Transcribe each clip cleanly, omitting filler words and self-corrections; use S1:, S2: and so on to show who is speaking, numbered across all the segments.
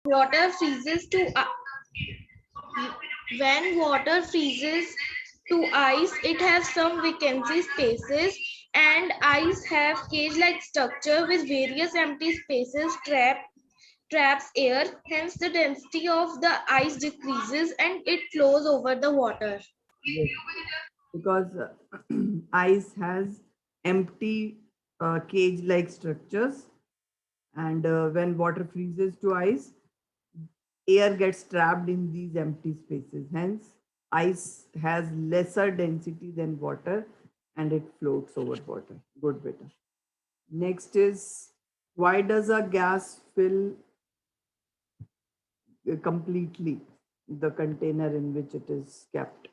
S1: water freezes to when water freezes to ice, it has some vacancy spaces, and ice have cage-like structure with various empty spaces traps air. Hence, the density of the ice decreases and it flows over the water.
S2: Yes, because ice has empty cage-like structures, and when water freezes to ice, air gets trapped in these empty spaces. Hence, ice has lesser density than water and it floats over water. Good, beta. Next is, why does a gas fill completely the container in which it is kept?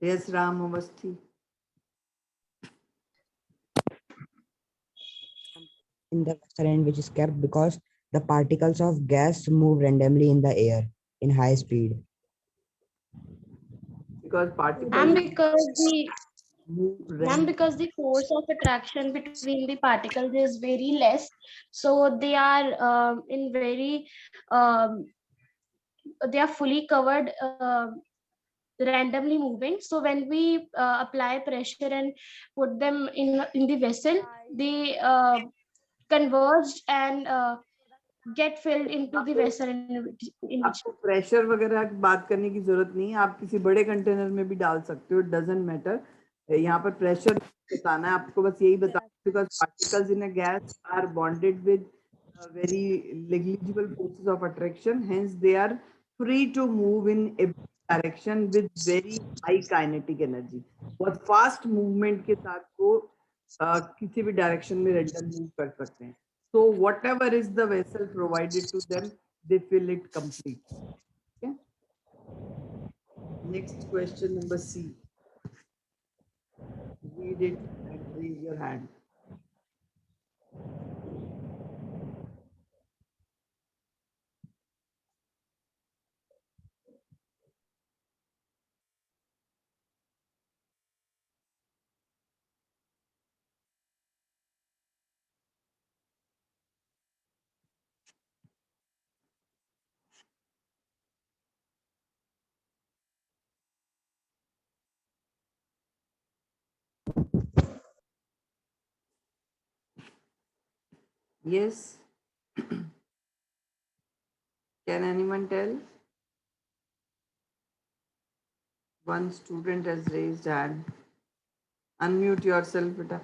S2: Yes, Ram Avasthi.
S3: In the vessel in which is kept because the particles of gas move randomly in the air in high speed.
S2: Because
S1: And
S2: particles
S1: because the
S2: move
S1: Ma'am,
S2: randomly.
S1: because the force of attraction between the particles is very less, so they are they are fully covered, randomly moving. So when we apply pressure and put them in the vessel, they converged and get filled into the vessel in which.
S2: आपको pressure वगैरह की बात करने की जरूरत नहीं है, आप किसी बड़े कंटेनर में भी डाल सकते हो, इट डजंट मैटर। यहाँ पर प्रेशर बताना है आपको, बस यही बताना, because particles in a gas are bonded with very negligible forces of attraction, hence they are free to move in every direction with very high kinetic energy। बहुत fast movement के साथ वो किसी भी डायरेक्शन में रेंडम मूव कर सकते हैं। so whatever is the vessel provided to them, they fill it complete। okay, next question number C, read it and raise your hand। yes, can anyone tell? One student has raised hand, unmute yourself beta।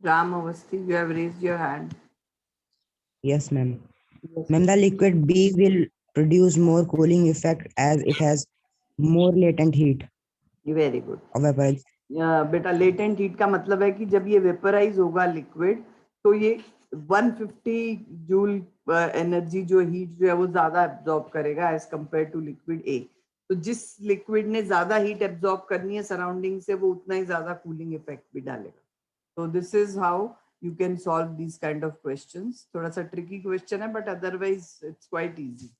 S2: Ram Avasthi, you have raised your hand।
S3: Yes, ma'am.
S2: Yes,
S3: Ma'am, the liquid B will produce more cooling effect as it has more latent heat
S2: very good.
S3: of vaporization.
S2: बेटा latent heat का मतलब है कि जब ये vaporise होगा liquid, तो ये 150 जूल एनर्जी जो हीट जो है वो ज्यादा एब्जॉर्ब करेगा एज कंपेयर टू लिक्विड ए। तो जिस लिक्विड ने ज्यादा हीट एब्जॉर्ब करनी है सराउंडिंग से, वो उतना ही ज्यादा कूलिंग इफेक्ट भी डालेगा। तो this is how you can solve this kind of questions. थोड़ा सा ट्रिकी क्वेश्चन है, but otherwise it's quite easy.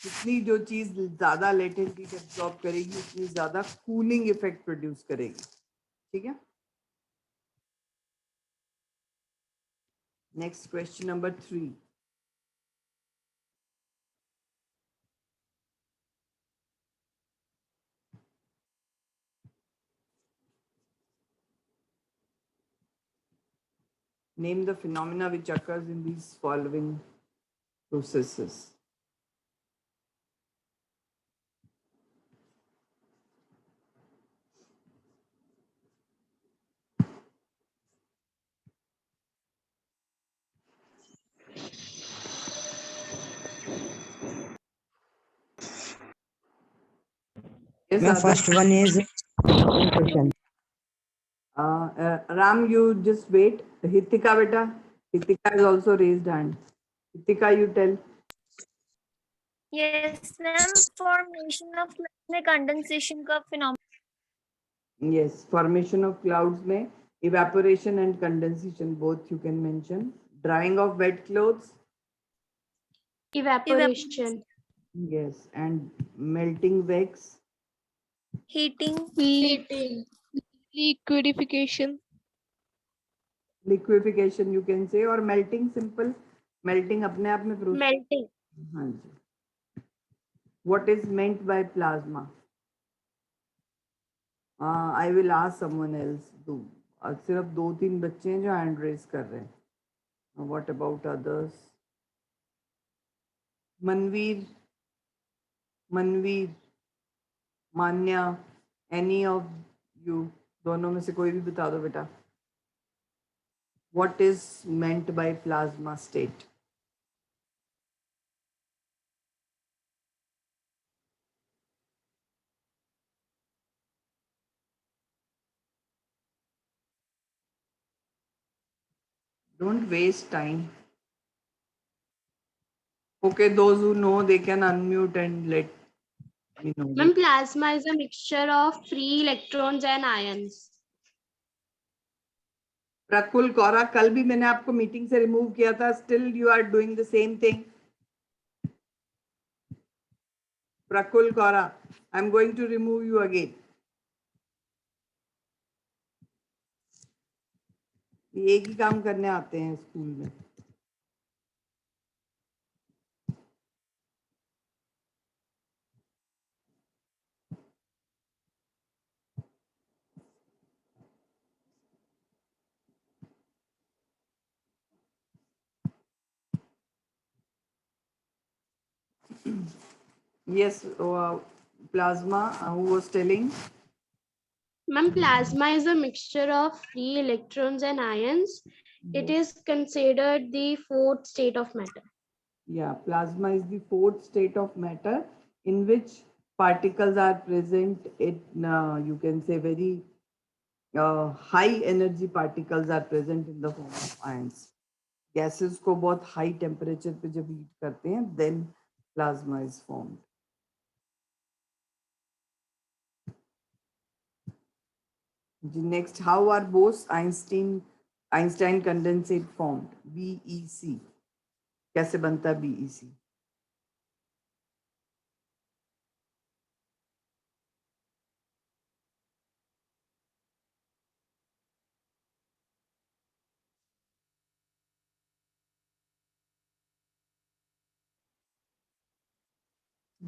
S2: जितनी जो चीज ज्यादा लेटेंट हीट एब्जॉर्ब करेगी, उतनी ज्यादा कूलिंग इफेक्ट प्रोड्यूस करेगी। ठीक है, next question number 3। Name the phenomena which occurs in these following processes। yes,
S3: Ma'am, first one is concentration.
S2: Ram, you just wait। Hitika beta, Hitika has also raised hand। Hitika, you tell।
S4: Yes, ma'am. Formation of clouds में condensation का phenomenon.
S2: yes, formation of clouds में evaporation and condensation both you can mention। drying of wet clothes।
S1: Evaporation.
S2: Yes, and melting wax.
S4: Heating.
S1: Heating.
S5: Liquidification.
S2: Liquefaction you can say, or melting, simple melting अपने आप में process.
S1: Melting.
S2: हाँ जी. What is meant by plasma? I will ask someone else. सिर्फ 2-3 बच्चे हैं जो hand raise कर रहे हैं. What about others? Manveer, Manya, any of you, दोनों में से कोई भी बता दो बेटा. What is meant by plasma state? Don't waste time. Okay, those who know, they can unmute and let me know.
S1: Ma'am, plasma is a mixture of free electrons and ions.
S2: प्रकुल कौरा, कल भी मैंने आपको मीटिंग से remove किया था. Still you are doing the same thing. Prakul Kaura, I am going to remove you again. एक ही काम करने आते हैं स्कूल में. Yes, plasma, who was telling?
S1: Ma'am, plasma is a mixture of free electrons and ions. It is considered the fourth state of matter.
S2: Yeah, plasma is the fourth state of matter in which particles are present. You can say very high energy particles are present in the form of ions. Gases को बहुत high temperature पे जब heat करते हैं, then plasma is formed. Next, how are Bose-Einstein condensate formed? BEC. कैसे बनता है BEC?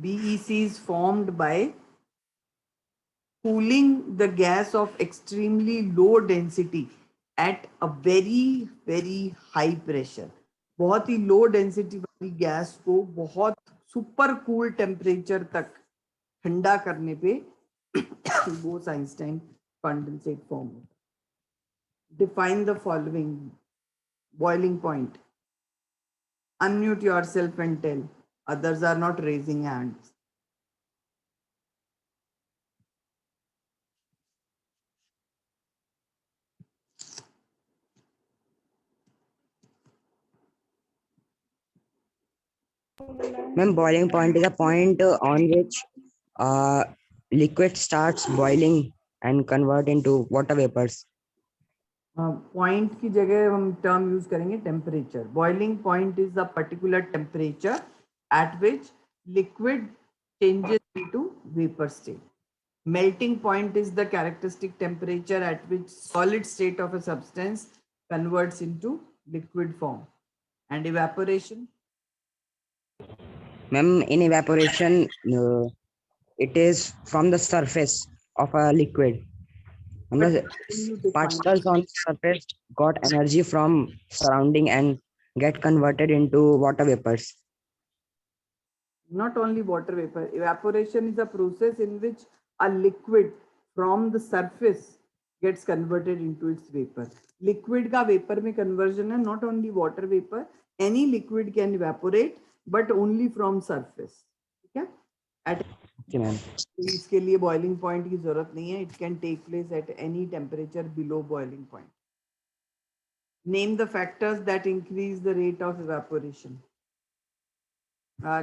S2: BEC is formed by cooling the gas of extremely low density at a very high pressure. बहुत ही low density वाली gas को बहुत super cool temperature तक ठंडा करने पे Bose-Einstein condensate form. Define the following. Boiling point. Unmute yourself and tell. Others are not raising hands.
S3: Ma'am, boiling point is a point on which liquid starts boiling and convert into water vapors.
S2: Point की जगह हम term use करेंगे temperature. Boiling point is a particular temperature at which liquid changes into vapor state. Melting point is the characteristic temperature at which solid state of a substance converts into liquid form. And evaporation?
S3: Ma'am, in evaporation, it is from the surface of a liquid. And the particles on the surface got energy from surrounding and get converted into water vapors.
S2: Not only water vapor, evaporation is a process in which a liquid from the surface gets converted into its vapor. Liquid का vapor में conversion है, not only water vapor, any liquid can evaporate, but only from surface. ठीक है?
S3: Okay, ma'am.
S2: इसके लिए boiling point की जरूरत नहीं है. It can take place at any temperature below boiling point. Name the factors that increase the rate of evaporation.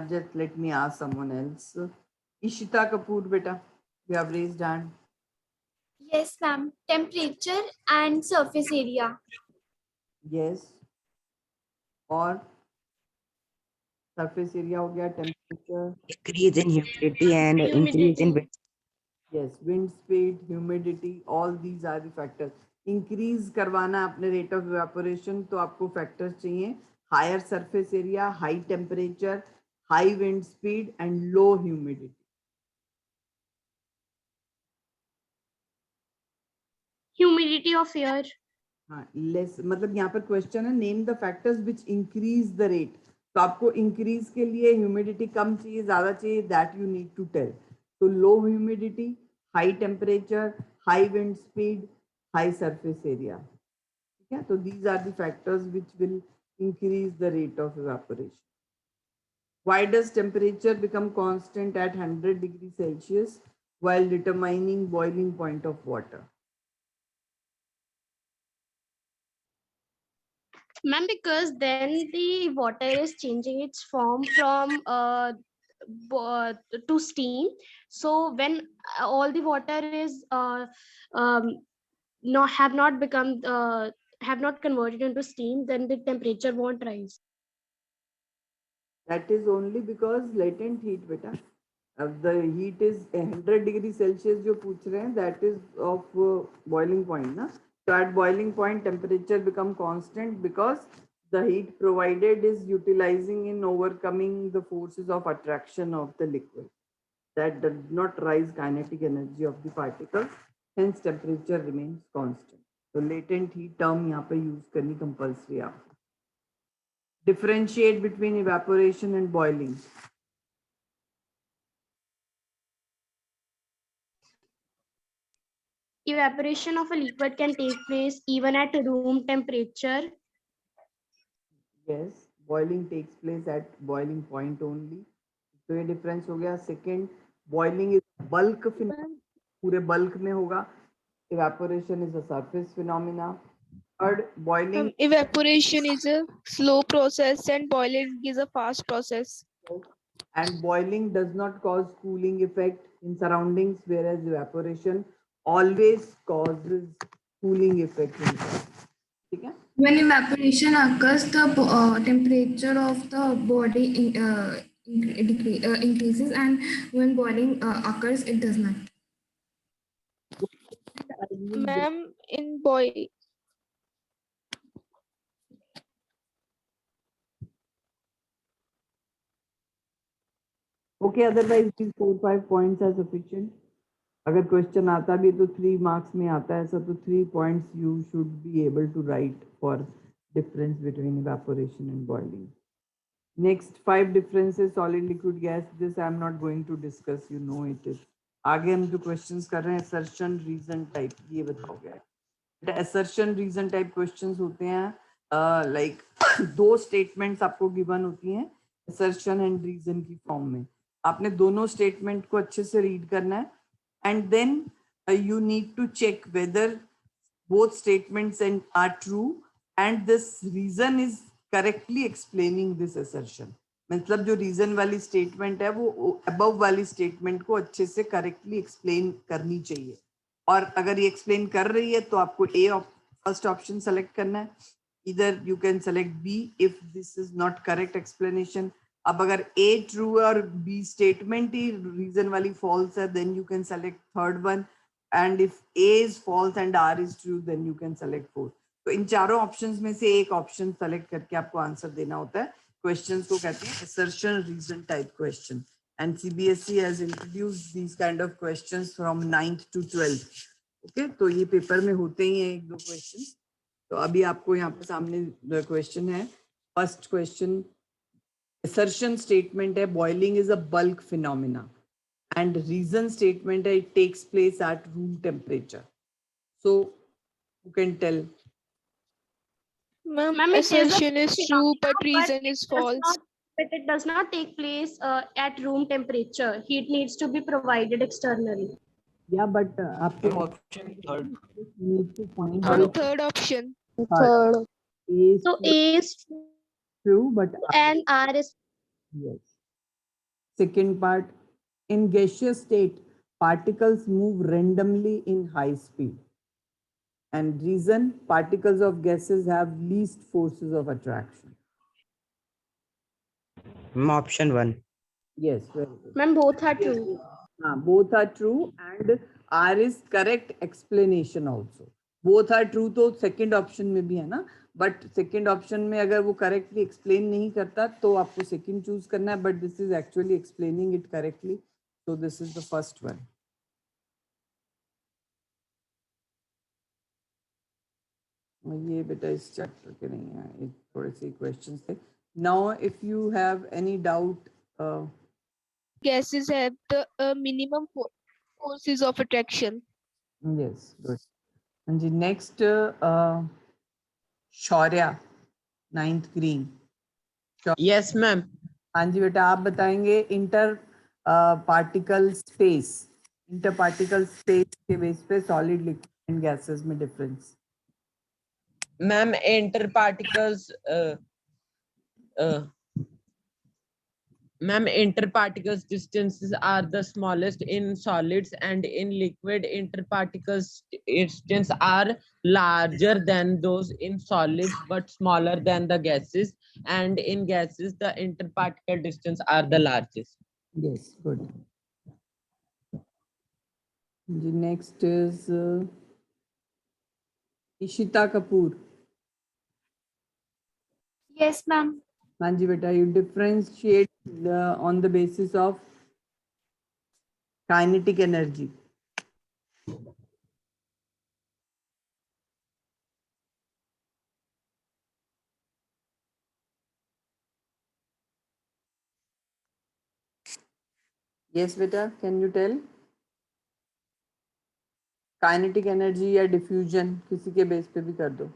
S2: Just let me ask someone else. Ishita Kapoor, beta, you have raised hand.
S6: Yes, ma'am. Temperature and surface area.
S2: Yes. Or surface area हो गया, temperature,
S3: Increase in humidity and increase in
S1: Humidity.
S2: yes, wind speed, humidity, all these are the factors. Increase करवाना अपने rate of evaporation तो आपको factors चाहिए higher surface area, high temperature, high wind speed and low humidity.
S1: Humidity of air.
S2: हाँ, less मतलब यहाँ पर question है name the factors which increase the rate, तो आपको इंक्रीज के लिए ह्यूमिडिटी कम चाहिए ज्यादा चाहिए, that you need to tell. तो low humidity, high temperature, high wind speed, high surface area. ठीक है, तो these are the factors which will increase the rate of evaporation. Why does temperature become constant at 100 degrees Celsius while determining boiling point of water?
S1: Ma'am, because then the water is changing its form from to steam. So when all the water is not become have not converted into steam, then the temperature won't rise.
S2: That is only because latent heat, beta. The heat is 100 degrees Celsius जो पूछ रहे हैं, that is of boiling point ना. So at boiling point temperature become constant because the heat provided is utilizing in overcoming the forces of attraction of the liquid. That does not rise kinetic energy of the particles, hence temperature remains constant. So latent heat term यहाँ पे use करनी compulsory है. Differentiate between evaporation and boiling.
S1: Evaporation of a liquid can take place even at room temperature.
S2: Yes, boiling takes place at boiling point only. तो ये difference हो गया. Second, boiling is bulk phenomenon, पूरे bulk में होगा. Evaporation is a surface phenomena. Third, boiling
S5: Evaporation is a slow process and boiling is a fast process.
S2: and boiling does not cause cooling effect in surroundings, whereas evaporation always causes cooling effect in surroundings. ठीक है?
S7: When evaporation occurs, the temperature of the body increases, and when boiling occurs, it does not.
S5: Ma'am, in boy
S2: Okay, otherwise these 4-5 points are sufficient. अगर question आता भी तो 3 marks में आता है ऐसा, तो 3 points you should be able to write for difference between evaporation and boiling. Next 5 differences solid liquid gas, this I am not going to discuss, you know it is. आगे हम जो questions कर रहे हैं assertion reason type, ये बताओगे. assertion reason type questions होते हैं like दो statements आपको given होती हैं assertion and reason की form में. आपने दोनों statement को अच्छे से read करना है and then you need to check whether both statements are true and this reason is correctly explaining this assertion. मतलब जो reason वाली statement है वो above वाली statement को अच्छे से correctly explain करनी चाहिए. और अगर ये explain कर रही है तो आपको A first option select करना है. Either you can select B if this is not correct explanation. अब अगर A true है और B statement ही reason वाली false है, then you can select third one. And if A is false and R is true, then you can select fourth. तो इन चारों options में से एक option select करके आपको answer देना होता है. Questions को कहते हैं assertion reason type question. And CBSE has introduced these kind of questions from 9th to 12th. Okay, तो ये पेपर में होते ही हैं एक दो questions. तो अभी आपको यहाँ पे सामने question है. First question, assertion statement है boiling is a bulk phenomena. And reason statement it takes place at room temperature. So you can tell.
S5: Ma'am,
S1: Ma'am, it is a
S5: assertion is true, but
S1: but
S5: reason
S1: it
S5: is
S1: does
S5: false.
S1: not- But it does not take place at room temperature. Heat needs to be provided externally.
S2: Yeah, but आपको
S3: Option third.
S2: need to find
S5: Ma'am,
S2: the
S5: third option.
S2: third. A is
S1: So A is
S2: true, but
S1: and R is
S2: yes. Second part, in gaseous state, particles move randomly in high speed. And reason, particles of gases have least forces of attraction.
S3: Option 1.
S2: Yes, very good.
S1: Ma'am, both are true.
S2: Both are true and R is correct explanation also. Both are true तो second option में भी है ना, but second option में अगर वो correctly explain नहीं करता तो आपको second choose करना है, but this is actually explaining it correctly, so this is the first one. ये बेटा इस चैप्टर के नहीं है, ये थोड़े से क्वेश्चंस थे. Now if you have any doubt,
S5: Gases have the minimum forces of attraction.
S2: yes, good. And the next Shaurya, 9th green.
S8: Yes, ma'am.
S2: हाँ जी बेटा, आप बताएंगे इंटर पार्टिकल स्पेस के बेस पे सॉलिड, लिक्विड एंड गैसेस में difference.
S8: Ma'am, interparticles distances are the smallest in solids, and in liquid interparticles distance are larger than those in solids but smaller than the gases, and in gases the interparticle distance are the largest.
S2: Yes, good. The next is Ishita Kapoor.
S6: Yes, ma'am.
S2: हाँ जी बेटा, you differentiate on the basis of kinetic energy. Yes बेटा, can you tell? Kinetic energy या diffusion किसी के base पे भी कर दो.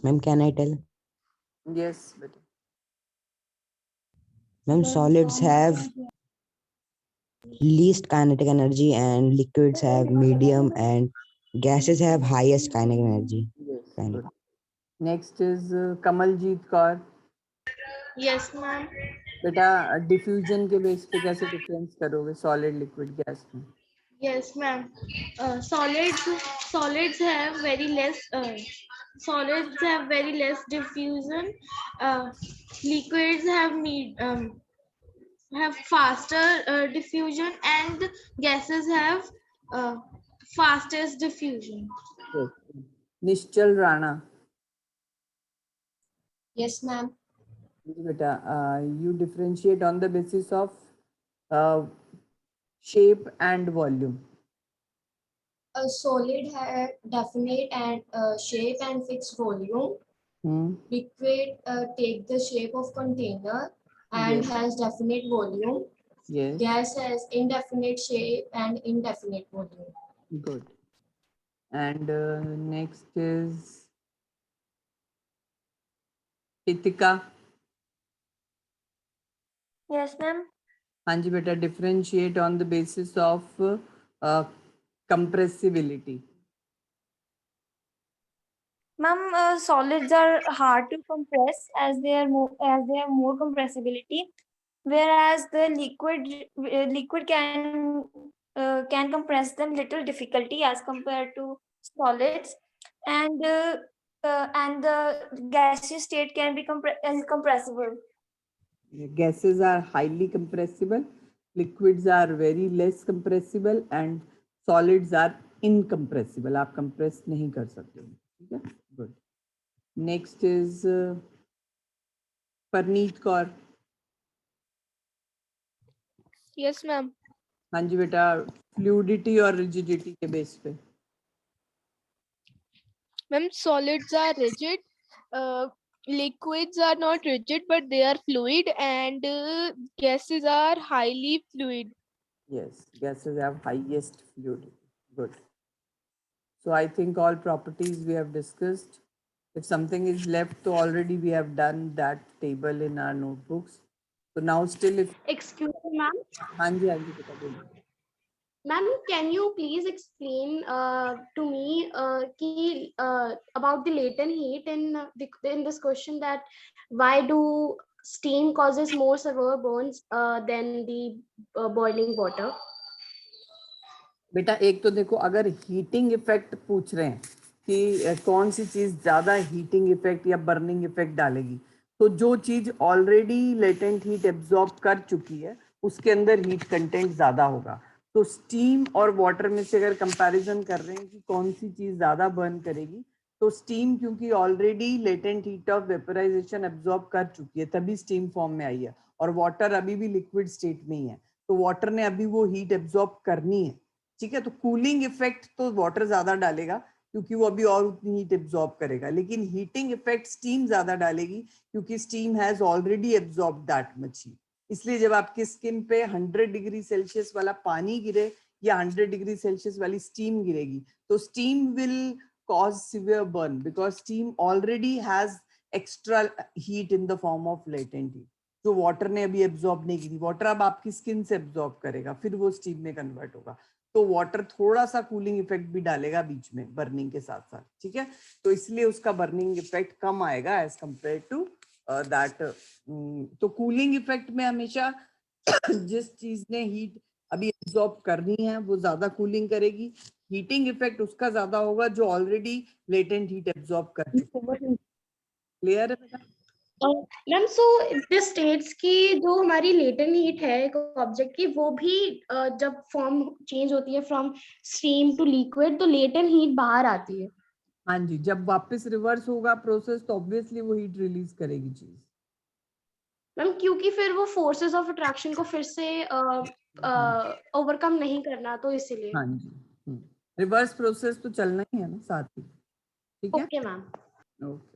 S3: Ma'am, can I tell?
S2: Yes बेटा.
S3: Ma'am, solids have least kinetic energy and liquids have medium and gases have highest kinetic energy.
S2: Yes,
S3: Kinetic.
S2: good. Next is Kamaljeet Kaur.
S1: Yes, ma'am.
S2: बेटा diffusion के base पे कैसे difference करोगे solid, liquid, gas में?
S1: Yes, ma'am. Solids have very less. Solids have very less diffusion. Liquids have faster diffusion, and gases have fastest diffusion.
S2: Yes. Nishchal Rana.
S6: Yes, ma'am.
S2: बेटा you differentiate on the basis of shape and volume.
S6: A solid has definite and shape and fixed volume. Liquid take the shape of container and
S2: Yes.
S6: has definite volume.
S2: Yes.
S6: Gas has indefinite shape and indefinite volume.
S2: Good. And next is Hitika.
S4: Yes, ma'am.
S2: हाँ जी बेटा, differentiate on the basis of compressibility.
S4: Ma'am, solids are hard to compress as they have more compressibility, whereas the liquid can compress them little difficulty as compared to solids, and the gaseous state can be compressible.
S2: Gases are highly compressible, liquids are very less compressible, and solids are incompressible. आप compress नहीं कर सकते. ठीक है? Good. Next is Parneet Kaur.
S5: Yes, ma'am.
S2: हाँ जी बेटा, fluidity और rigidity के बेस पे.
S5: Ma'am, solids are rigid. Liquids are not rigid, but they are fluid, and gases are highly fluid.
S2: Yes, gases have highest fluidity. Good. So I think all properties we have discussed. If something is left, so already we have done that table in our notebooks. So now still if...
S1: Excuse me, ma'am.
S2: हाँ जी बेटा बोलिए.
S1: Ma'am, can you please explain to me about the latent heat in this question, that why do steam causes more severe burns than the boiling water?
S2: बेटा एक तो देखो, अगर heating effect पूछ रहे हैं कि कौन सी चीज ज्यादा हीटिंग इफेक्ट या बर्निंग इफेक्ट डालेगी। तो जो चीज ऑलरेडी लेटेंट हीट एब्जॉर्ब कर चुकी है उसके अंदर हीट कंटेंट ज्यादा होगा। तो स्टीम और वाटर में से अगर कंपैरिजन कर रहे हैं कि कौन सी चीज ज्यादा बर्न करेगी, तो स्टीम क्योंकि already latent heat of vaporization absorb कर चुकी है तभी स्टीम फॉर्म में आई है, और वाटर अभी भी लिक्विड स्टेट में ही है, तो वाटर ने अभी वो हीट एब्जॉर्ब करनी है। ठीक है, तो कूलिंग इफेक्ट तो वाटर ज्यादा डालेगा क्योंकि वो अभी और उतनी हीट एब्जॉर्ब करेगा, लेकिन हीटिंग इफेक्ट स्टीम ज्यादा डालेगी क्योंकि steam has already absorb that much heat. इसलिए जब आपकी स्किन पे 100 डिग्री सेल्सियस वाला पानी गिरे या 100 डिग्री सेल्सियस वाली स्टीम गिरेगी, तो steam will cause severe burn because steam already has extra heat in the form of latent heat जो वाटर ने अभी एब्जॉर्ब नहीं की। वाटर अब आपकी स्किन से एब्जॉर्ब करेगा, फिर वो स्टीम में कन्वर्ट होगा, तो वाटर थोड़ा सा कूलिंग इफेक्ट भी डालेगा बीच में बर्निंग के साथ साथ। ठीक है, तो इसलिए उसका बर्निंग इफेक्ट कम आएगा एज कंपेयर टू दैट। तो कूलिंग इफेक्ट में हमेशा जिस चीज ने हीट अभी एब्जॉर्ब करनी है वो ज्यादा कूलिंग करेगी, हीटिंग इफेक्ट उसका ज्यादा होगा जो ऑलरेडी लेटेंट हीट एब्जॉर्ब कर चुकी है। क्लियर है बेटा?
S1: मैम सो दिस स्टेट्स की जो हमारी लेटेंट हीट है एक ऑब्जेक्ट की, वो भी जब फॉर्म चेंज होती है फ्रॉम स्टीम टू लिक्विड तो लेटेंट हीट बाहर आती है।
S2: हाँ जी, जब वापस रिवर्स होगा प्रोसेस तो ऑब्वियसली वो हीट रिलीज करेगी चीज।
S1: मैम क्योंकि फिर वो फोर्सेस ऑफ अट्रैक्शन को फिर से ओवरकम नहीं करना, तो इसीलिए।
S2: हाँ जी, रिवर्स प्रोसेस तो चलना ही है ना साथ ही। ठीक है,
S1: ओके मैम।
S2: ओके।